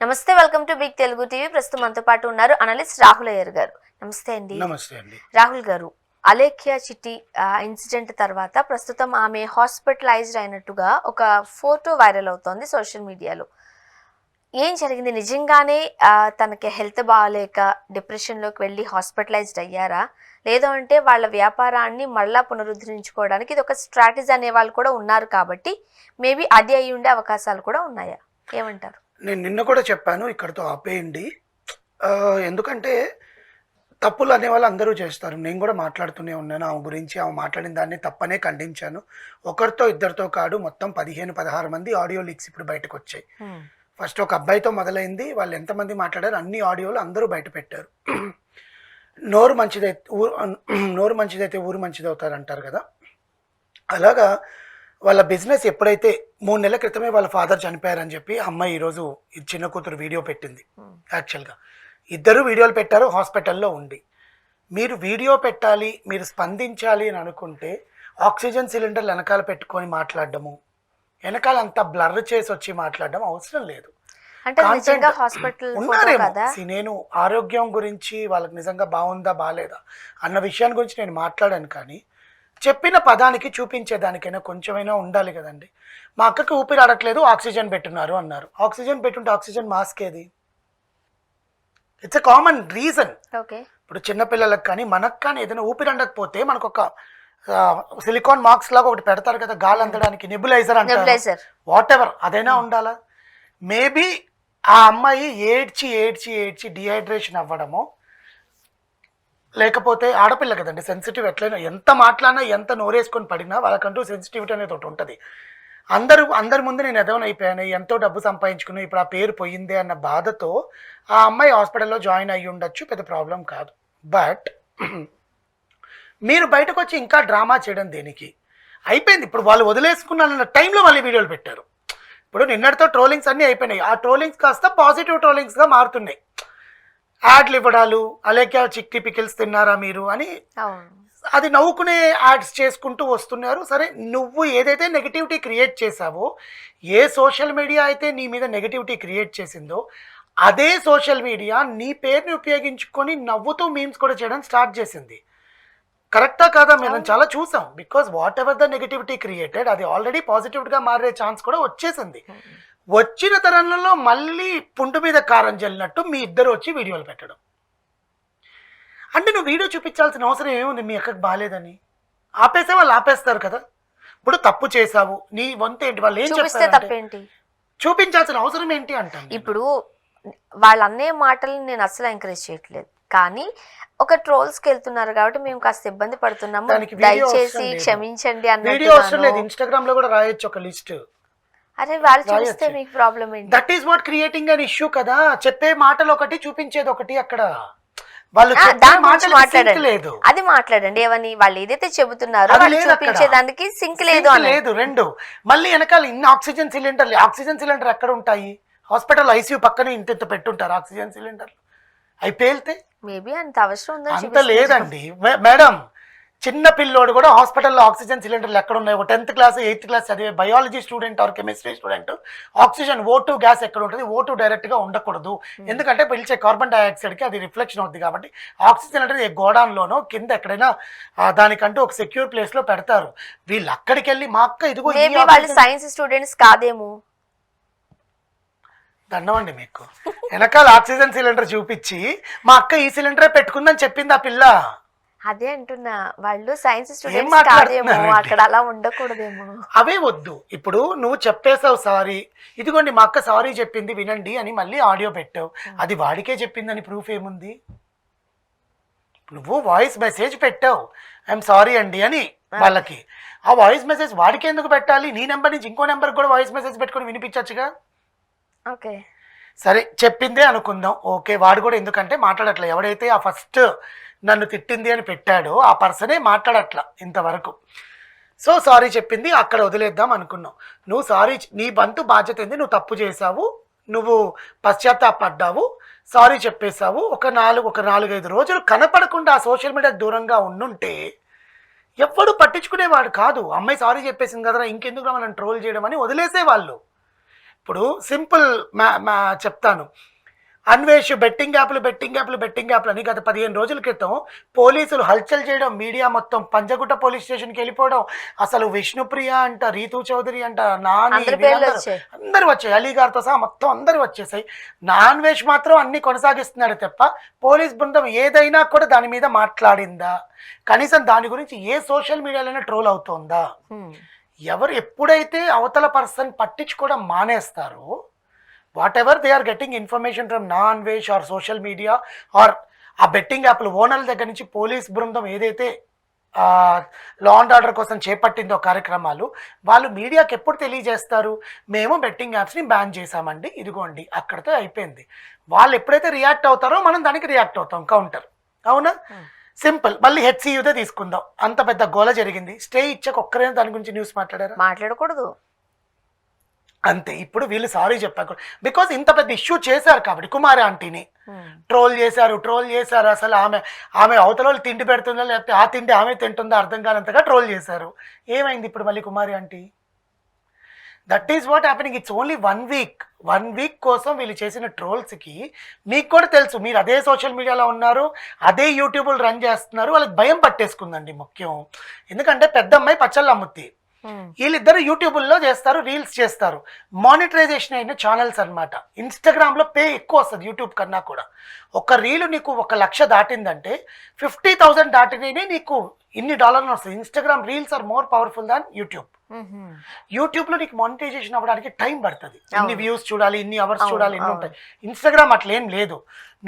నమస్తే, welcome to big Telugu TV. ప్రస్తుతం మనతో పాటు ఉన్నారు అనలిస్ట్ రాహుల్ అయ్యర్ గారు. నమస్తే అండి. నమస్తే అండి. రాహుల్ గారు, అలేఖ్య చిట్టి ఇన్సిడెంట్ తర్వాత ప్రస్తుతం ఆమె హాస్పిటలైజ్డ్ అయినట్టుగా ఒక ఫోటో వైరల్ అవుతోంది సోషల్ మీడియాలో. ఏం జరిగింది? నిజంగానే తనకి హెల్త్ బాగాలేక డిప్రెషన్లోకి వెళ్ళి హాస్పిటలైజ్డ్ అయ్యారా, లేదో అంటే వాళ్ళ వ్యాపారాన్ని మళ్ళా పునరుద్ధరించుకోవడానికి ఇది ఒక స్ట్రాటజీ అనే వాళ్ళు కూడా ఉన్నారు కాబట్టి మేబీ అది అయి ఉండే అవకాశాలు కూడా ఉన్నాయా? ఏమంటారు? నేను నిన్న కూడా చెప్పాను, ఇక్కడితో ఆపేయండి. ఎందుకంటే తప్పులు అనేవాళ్ళు అందరూ చేస్తారు. నేను కూడా మాట్లాడుతూనే ఉన్నాను ఆమె గురించి. ఆమె మాట్లాడిన దాన్ని తప్పనే ఖండించాను. ఒకరితో ఇద్దరితో కాదు, మొత్తం 15-16 మంది ఆడియో లీక్స్ ఇప్పుడు బయటకు వచ్చాయి. ఫస్ట్ ఒక అబ్బాయితో మొదలైంది. వాళ్ళు ఎంతమంది మాట్లాడారు, అన్ని ఆడియోలు అందరూ బయట పెట్టారు. నోరు మంచిదైతే ఊరు మంచిది అవుతారు అంటారు కదా. అలాగా వాళ్ళ బిజినెస్ ఎప్పుడైతే 3 నెలల క్రితమే వాళ్ళ ఫాదర్ చనిపోయారని చెప్పి అమ్మాయి ఈరోజు చిన్న కూతురు వీడియో పెట్టింది. యాక్చువల్గా ఇద్దరు వీడియోలు పెట్టారు హాస్పిటల్లో ఉండి. మీరు వీడియో పెట్టాలి, మీరు స్పందించాలి అని అనుకుంటే ఆక్సిజన్ సిలిండర్లు వెనకాల పెట్టుకొని మాట్లాడడము, వెనకాల అంతా బ్లర్ చేసి వచ్చి మాట్లాడడం అవసరం లేదు. ఉన్నారేమో. నేను ఆరోగ్యం గురించి వాళ్ళకి నిజంగా బాగుందా బాగాలేదా అన్న విషయాన్ని గురించి నేను మాట్లాడాను, కానీ చెప్పిన పదానికి చూపించేదానికైనా కొంచెమైనా ఉండాలి కదండి. మా అక్కకి ఊపిరి ఆడట్లేదు, ఆక్సిజన్ పెట్టున్నారు అన్నారు. ఆక్సిజన్ పెట్టుంటే ఆక్సిజన్ మాస్క్ ఏది? It's a common reason. ఇప్పుడు చిన్నపిల్లలకు కానీ మనకు కానీ ఏదైనా ఊపిరి అందకపోతే మనకు ఒక సిలికాన్ మాస్క్ లాగా ఒకటి పెడతారు కదా గాలి అందడానికి, నెబులైజర్ అంటారు, వాట్ ఎవర్, అదైనా ఉండాలా. మేబీ ఆ అమ్మాయి ఏడ్చి డిహైడ్రేషన్ అవ్వడము, లేకపోతే ఆడపిల్ల కదండి, సెన్సిటివ్ ఎట్లయినా ఎంత మాట్లాడినా ఎంత నోరేసుకొని పడినా వాళ్ళకంటూ సెన్సిటివిటీ అనేది ఒకటి ఉంటుంది. అందరి ముందు నేను ఎదవని అయిపోయాను, ఎంతో డబ్బు సంపాదించుకుని ఇప్పుడు ఆ పేరు పోయిందే అన్న బాధతో ఆ అమ్మాయి హాస్పిటల్లో జాయిన్ అయ్యి ఉండొచ్చు, పెద్ద ప్రాబ్లం కాదు. బట్ మీరు బయటకు వచ్చి ఇంకా డ్రామా చేయడం దేనికి? అయిపోయింది. ఇప్పుడు వాళ్ళు వదిలేసుకున్న టైంలో మళ్ళీ వీడియోలు పెట్టారు. ఇప్పుడు నిన్నటితో ట్రోలింగ్స్ అన్నీ అయిపోయినాయి. ఆ ట్రోలింగ్స్ కాస్త పాజిటివ్ ట్రోలింగ్స్గా మారుతున్నాయి. యాడ్లు ఇవ్వడాలు, అలేఖ్య చిక్కి పికిల్స్ తిన్నారా మీరు అని, అది నవ్వుకునే యాడ్స్ చేసుకుంటూ వస్తున్నారు. సరే, నువ్వు ఏదైతే నెగిటివిటీ క్రియేట్ చేసావో, ఏ సోషల్ మీడియా అయితే నీ మీద నెగిటివిటీ క్రియేట్ చేసిందో అదే సోషల్ మీడియా నీ పేరుని ఉపయోగించుకొని నవ్వుతూ మీమ్స్ కూడా చేయడం స్టార్ట్ చేసింది. కరెక్టా కాదా? మేము చాలా చూసాం. Because what ever the negativity created, అది ఆల్రెడీ పాజిటివ్గా మారే ఛాన్స్ కూడా వచ్చేసింది. వచ్చిన తరంలో మళ్ళీ పుండు మీద కారం జల్లినట్టు మీ ఇద్దరు వచ్చి వీడియోలు పెట్టడం అంటే, నువ్వు వీడియో చూపించాల్సిన అవసరం ఏముంది? మీ అక్కకి బాగాలేదని ఆపేసే వాళ్ళు ఆపేస్తారు కదా. ఇప్పుడు తప్పు చేసావు, నీ వంతు ఏంటి? వాళ్ళు ఏం చెప్తారు? చూపించాల్సిన అవసరం ఏంటి అంటాను. ఇప్పుడు వాళ్ళు అనే మాటలు నేను అసలు ఎంకరేజ్ చేయట్లేదు, కానీ ఒక ట్రోల్స్కి వెళ్తున్నారు కాబట్టి మేము కాస్త ఇబ్బంది పడుతున్నాము, దయచేసి క్షమించండి అన్న. ఇన్స్టాగ్రామ్ లో కూడా రాయొచ్చు ఒక లిస్ట్. అరే వాళ్ళు చూస్తే మీకు ప్రాబ్లం ఏంటి? That is what creating an issue కదా. చెప్పే మాటలు ఒకటి, చూపించేది ఒకటి. అక్కడ వాళ్ళు మాట్లాడలేదు, అది మాట్లాడండి. ఏమని వాళ్ళు ఏదైతే చెబుతున్నారో చూపించేదానికి సింక్ లేదు. రెండు మళ్ళీ వెనకాల ఇన్ని ఆక్సిజన్ సిలిండర్ ఎక్కడ ఉంటాయి? హాస్పిటల్ ఐసీయూ పక్కన ఇంత పెట్టుంటారు ఆక్సిజన్ సిలిండర్. అవి పేలితే మేబీ అంత అవసరం ఉందా? అంత లేదండి మేడం. చిన్న పిల్లోడు కూడా హాస్పిటల్లో ఆక్సిజన్ సిలిండర్లు ఎక్కడ ఉన్నాయి? ఒక 10th క్లాస్ 8th క్లాస్ చదివే biology student or chemistry student oxygen O2 gas ఎక్కడ ఉంటుంది? O2 డైరెక్ట్గా ఉండకూడదు, ఎందుకంటే పిలిచే కార్బన్ డైఆక్సైడ్కి అది రిఫ్లెక్షన్ అవుతుంది. కాబట్టి ఆక్సిజన్ అంటే గోడాన్లోనో కింద ఎక్కడైనా దానికంటూ ఒక సెక్యూర్ ప్లేస్లో పెడతారు. వీళ్ళు అక్కడికి వెళ్ళి మా అక్క ఇదిగో సైన్స్ స్టూడెంట్స్ కాదేమో, దండవండి మీకు. వెనకాల ఆక్సిజన్ సిలిండర్ చూపించి మా అక్క ఈ సిలిండరే పెట్టుకుందని చెప్పింది ఆ పిల్ల. అదే అంటున్నా, వాళ్ళు సైన్స్ స్టూడెంట్స్ కాదేమో, అక్కడ అలా ఉండకూడదేమో. అవే వద్దు. ఇప్పుడు నువ్వు చెప్పేసావు సారీ, ఇదిగోండి మా అక్క సారీ చెప్పింది వినండి అని మళ్ళీ ఆడియో పెట్టావు. అది వాడికే చెప్పిందని ప్రూఫ్ ఏముంది? నువ్వు వాయిస్ మెసేజ్ పెట్టావు, ఐఎమ్ సారీ అండి అని వాళ్ళకి. ఆ వాయిస్ మెసేజ్ వాడికి ఎందుకు పెట్టాలి? నీ నెంబర్ నుంచి ఇంకో నెంబర్కి కూడా వాయిస్ మెసేజ్ పెట్టుకొని వినిపించచ్చుగా. ఓకే సరే, చెప్పిందే అనుకుందాం. ఓకే, వాడు కూడా ఎందుకంటే మాట్లాడట్లే. ఎవడైతే ఆ ఫస్ట్ నన్ను తిట్టింది అని పెట్టాడో ఆ పర్సనే మాట్లాడట్లా ఇంతవరకు. సో సారీ చెప్పింది, అక్కడ వదిలేద్దాం అనుకున్నావు. నువ్వు సారీ, నీ బంతు బాధ్యత ఏంది? నువ్వు తప్పు చేసావు, నువ్వు పశ్చాత్తాపడ్డావు, సారీ చెప్పేశావు. ఒక 4-5 రోజులు కనపడకుండా ఆ సోషల్ మీడియాకి దూరంగా ఉండుంటే ఎవ్వడు పట్టించుకునేవాడు కాదు. అమ్మాయి సారీ చెప్పేసింది కదరా, ఇంకెందుకు మనం ట్రోల్ చేయడం అని వదిలేసేవాళ్ళు. ఇప్పుడు సింపుల్ చెప్తాను. అన్వేష్ బెట్టింగ్ యాప్లు అని గత 15 రోజుల క్రితం పోలీసులు హల్చల్ చేయడం, మీడియా మొత్తం పంజగుట్ట పోలీస్ స్టేషన్కి వెళ్ళిపోవడం, అసలు విష్ణుప్రియ అంట, రీతూ చౌదరి అంట, నాని అందరి పేర్లు వీళ్ళందరూ వచ్చాయి. అందరు వచ్చాయి, అలీ గారితో సహా మొత్తం అందరు వచ్చేసాయి. అన్వేష్ మాత్రం అన్ని కొనసాగిస్తున్నాడు తప్ప పోలీస్ బృందం ఏదైనా కూడా దాని మీద మాట్లాడిందా, కనీసం దాని గురించి ఏ సోషల్ మీడియాలోనే ట్రోల్ అవుతోందా? ఎవరు ఎప్పుడైతే అవతల పర్సన్ పట్టించుకోవడం మానేస్తారో, whatever they are getting information from Anvesh or social media or ఆ బెట్టింగ్ యాప్లు ఓనర్ల దగ్గర నుంచి పోలీస్ బృందం ఏదైతే లా అండ్ ఆర్డర్ కోసం చేపట్టిందో కార్యక్రమాలు, వాళ్ళు మీడియాకి ఎప్పుడు తెలియజేస్తారు? మేము బెట్టింగ్ యాప్స్ని బ్యాన్ చేశామండి, ఇదిగోండి, అక్కడితో అయిపోయింది. వాళ్ళు ఎప్పుడైతే రియాక్ట్ అవుతారో మనం దానికి రియాక్ట్ అవుతాం, కౌంటర్. అవునా? సింపుల్. మళ్ళీ హెచ్సియుదే తీసుకుందాం. అంత పెద్ద గోల జరిగింది, స్టే ఇచ్చాక ఒక్కరైనా దాని గురించి న్యూస్ మాట్లాడారా? మాట్లాడకూడదు అంతే. ఇప్పుడు వీళ్ళు సారీ చెప్పారు, బికాజ్ ఇంత పెద్ద ఇష్యూ చేశారు కాబట్టి. కుమారి ఆంటీని ట్రోల్ చేశారు. అసలు ఆమె అవతల వాళ్ళు తిండి పెడుతుందా లేకపోతే ఆ తిండి ఆమె తింటుందా అర్థం కానంతగా ట్రోల్ చేశారు. ఏమైంది ఇప్పుడు మళ్ళీ Kumari aunty? That is what happening. It's only 1 week కోసం వీళ్ళు చేసిన ట్రోల్స్కి మీకు కూడా తెలుసు, మీరు అదే సోషల్ మీడియాలో ఉన్నారు, అదే యూట్యూబ్లు రన్ చేస్తున్నారు, వాళ్ళకి భయం పట్టేసుకుందండి ముఖ్యం. ఎందుకంటే పెద్ద అమ్మాయి పచ్చళ్ళు అమ్ముద్ది, వీళ్ళిద్దరు యూట్యూబ్లో చేస్తారు, రీల్స్ చేస్తారు, మానిటరైజేషన్ అయిన ఛానల్స్ అనమాట. ఇన్స్టాగ్రామ్లో పే ఎక్కువ వస్తుంది యూట్యూబ్ కన్నా కూడా. ఒక రీలు నీకు 1 లక్ష దాటిందంటే 50,000 దాటినే నీకు ఇన్ని డాలర్లు వస్తుంది. Instagram reels are more powerful than YouTube. యూట్యూబ్లో నీకు మానిటైజేషన్ అవ్వడానికి టైం పడుతుంది, ఇన్ని వ్యూస్ చూడాలి, ఇన్ని అవర్స్ చూడాలి, ఇన్ని ఉంటాయి. ఇన్స్టాగ్రామ్ అట్లా ఏం లేదు,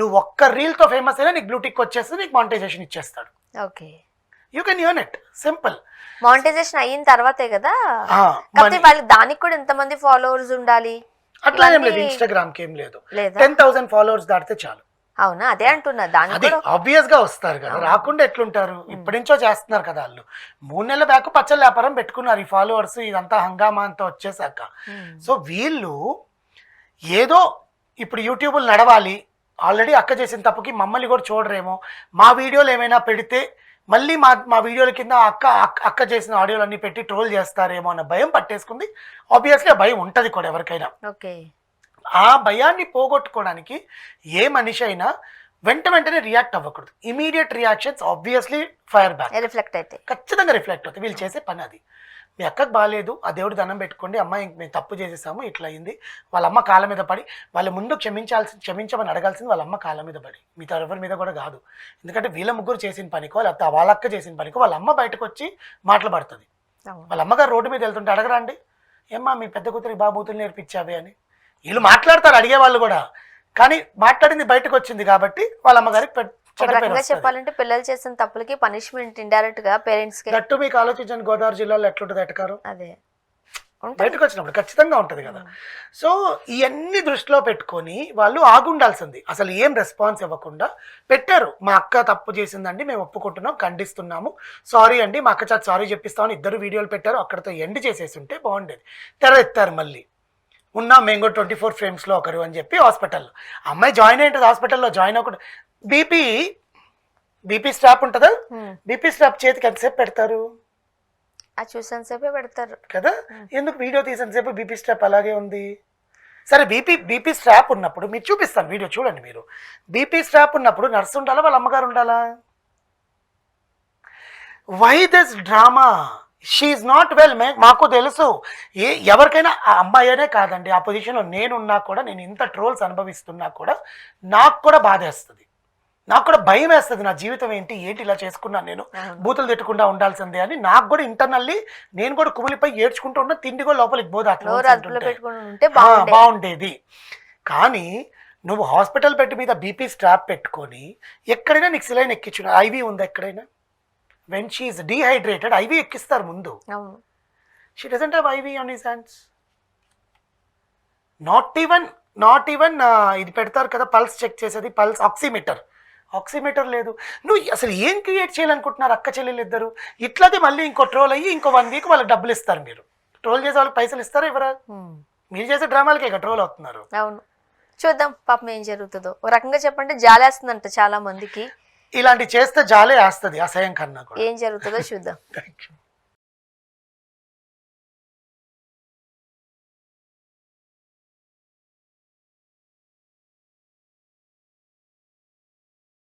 నువ్వు ఒక్క రీల్తో ఫేమస్ అయినా నీకు బ్లూటిక్ వచ్చేస్తే నీకు మానిటైజేషన్ ఇచ్చేస్తాడు. Okay, you can earn it, simple. Monetisation అయిన తర్వాతే కదా, కాకపోతే వాళ్ళకి దానికి కూడా ఎంతమంది ఫాలోవర్స్ ఉండాలి అట్లా ఏం లేదు. ఇన్స్టాగ్రామ్కి ఏం లేదు, 10,000 ఫాలోవర్స్ దాటితే చాలు. అవునా? అదే అంటున్నా, దానికి ఆబ్వియస్ గా వస్తారు కదా, రాకుండా ఎట్లుంటారు? ఇప్పటి నుంచో చేస్తున్నారు కదా వాళ్ళు. 3 నెలల బ్యాక్ పచ్చళ్ళ వ్యాపారం పెట్టుకున్నారు ఈ ఫాలోవర్స్, ఇదంతా హంగామా అంతా వచ్చేసాక. సో వీళ్ళు ఏదో ఇప్పుడు యూట్యూబ్లు నడవాలి, ఆల్రెడీ అక్క చేసిన తప్పుకి మమ్మల్ని కూడా చూడరేమో, మా వీడియోలు ఏమైనా పెడితే మళ్ళీ మా వీడియోల కింద అక్క చేసిన ఆడియోలన్నీ పెట్టి ట్రోల్ చేస్తారేమో అన్న భయం పట్టేసుకుంది. ఆబ్వియస్లీ ఆ భయం ఉంటుంది కూడా ఎవరికైనా. ఓకే, ఆ భయాన్ని పోగొట్టుకోవడానికి ఏ మనిషి అయినా వెంటనే రియాక్ట్ అవ్వకూడదు. Immediate reactions obviously fire back reflect అయితే ఖచ్చితంగా రిఫ్లెక్ట్ అవుతాయి. వీళ్ళు చేసే పని అది. మీ అక్కకు బాగాలేదు, ఆ దేవుడు దండం పెట్టుకోండి, అమ్మాయి మేము తప్పు చేసేసాము, ఇట్లా అయింది, వాళ్ళ అమ్మ కాళ్ళ మీద పడి, వాళ్ళ ముందు క్షమించమని అడగాల్సింది వాళ్ళ అమ్మ కాళ్ళ మీద పడి, మీతో ఎవరి మీద కూడా కాదు. ఎందుకంటే వీళ్ళ ముగ్గురు చేసిన పనికో లేకపోతే వాళ్ళ అక్క చేసిన పనికో వాళ్ళ అమ్మ బయటకు వచ్చి మాట్లాడుతుంది. వాళ్ళ అమ్మగారు రోడ్డు మీద వెళ్తుంటే అడగరండి, ఏమ్మా మీ పెద్ద కూతురి బాబూతులు నేర్పించావే అని. వీళ్ళు మాట్లాడతారు అడిగే వాళ్ళు కూడా, కానీ మాట్లాడింది బయటకు వచ్చింది కాబట్టి వాళ్ళ అమ్మగారికి చెప్పాలంటే పిల్లలు చేసిన తప్పులకి పనిష్మెంట్ ఇండైరెక్ట్ గా పేరెంట్స్ కి. గట్టు మీకు ఆలోచించండి, గోదావరి జిల్లాలో ఎట్లుంటుంది ఎటకారం, అదే బయటకు వచ్చినప్పుడు ఖచ్చితంగా ఉంటుంది కదా. సో ఇవన్నీ దృష్టిలో పెట్టుకొని వాళ్ళు ఆగుండాల్సింది. అసలు ఏం రెస్పాన్స్ ఇవ్వకుండా పెట్టారు, మా అక్క తప్పు చేసిందండి, మేము ఒప్పుకుంటున్నాం, ఖండిస్తున్నాము, సారీ అండి, మా అక్క చేత సారీ చెప్పిస్తామని 2 వీడియోలు పెట్టారు. అక్కడతో ఎండ్ చేసేసి ఉంటే బాగుండేది. తెర ఎత్తారు, మళ్ళీ ఉన్నాం మేము కూడా 24 ఫ్రేమ్స్లో ఒకరు అని చెప్పి హాస్పిటల్లో. అమ్మాయి జాయిన్ అయ్యింటుంది, హాస్పిటల్లో జాయిన్ అవ్వకుండా బీపీ స్ట్రాప్ ఉంటుందా, బీపీ స్ట్రాప్ చేతికి ఎంతసేపు పెడతారు? చూసాను సేపే పెడతారు కదా. ఎందుకు వీడియో తీసిన సేపు బీపీ స్ట్రాప్ అలాగే ఉంది? సరే, బీపీ స్ట్రాప్ ఉన్నప్పుడు మీరు చూపిస్తాను వీడియో చూడండి. మీరు బీపీ స్ట్రాప్ ఉన్నప్పుడు నర్సు ఉండాలా, వాళ్ళ అమ్మగారు ఉండాలా? Why this drama? She's not well. మాకు తెలుసు, ఎవరికైనా ఆ అమ్మాయి అనే కాదండి, ఆ పొజిషన్లో నేనున్నా కూడా, నేను ఇంత ట్రోల్స్ అనుభవిస్తున్నా కూడా నాకు కూడా బాధేస్తుంది, నాకు కూడా భయం వేస్తుంది. నా జీవితం ఏంటి ఇలా చేసుకున్నాను, నేను బూతులు తిట్టకుండా ఉండాల్సిందే అని నాకు కూడా ఇంటర్నల్లీ నేను కూడా కుమిలిపై ఏడ్చుకుంటూ ఉన్నా. తిండి కూడా లోపలికి పోదు, అట్లా బాగుండేది. కానీ నువ్వు హాస్పిటల్ బెడ్ మీద బీపీ స్ట్రాప్ పెట్టుకొని ఎక్కడైనా నీకు సిలైన్ ఎక్కించు, ఐవీ ఉందా ఎక్కడైనా? When she is dehydrated IV ఎక్కిస్తారు ముందు. She doesn't have IV on his hands. Not even ఇది పెడతారు కదా పల్స్ చెక్ చేసేది, పల్స్ ఆక్సిమీటర్ లేదు. నువ్వు అసలు ఏం క్రియేట్ చేయాలనుకుంటున్నారు అక్క చెల్లెలు ఇద్దరు? ఇట్లాగే మళ్ళీ ఇంకో ట్రోల్ అయ్యి ఇంకో 1 వీక్ వాళ్ళకి డబ్బులు ఇస్తారు. మీరు ట్రోల్ చేసే వాళ్ళకి పైసలు ఇస్తారా ఎవరా? మీరు చేసే డ్రామాలకే ఇక ట్రోల్ అవుతున్నారు. అవును, చూద్దాం పాపం ఏం జరుగుతుందో. ఒక రకంగా చెప్పంటే జాలేస్తుందంట చాలా మందికి. ఇలాంటి చేస్తే జాలే వేస్తుంది అసహ్యం కన్నా కూడా. ఏం జరుగుతుందో చూద్దాం. Thank you.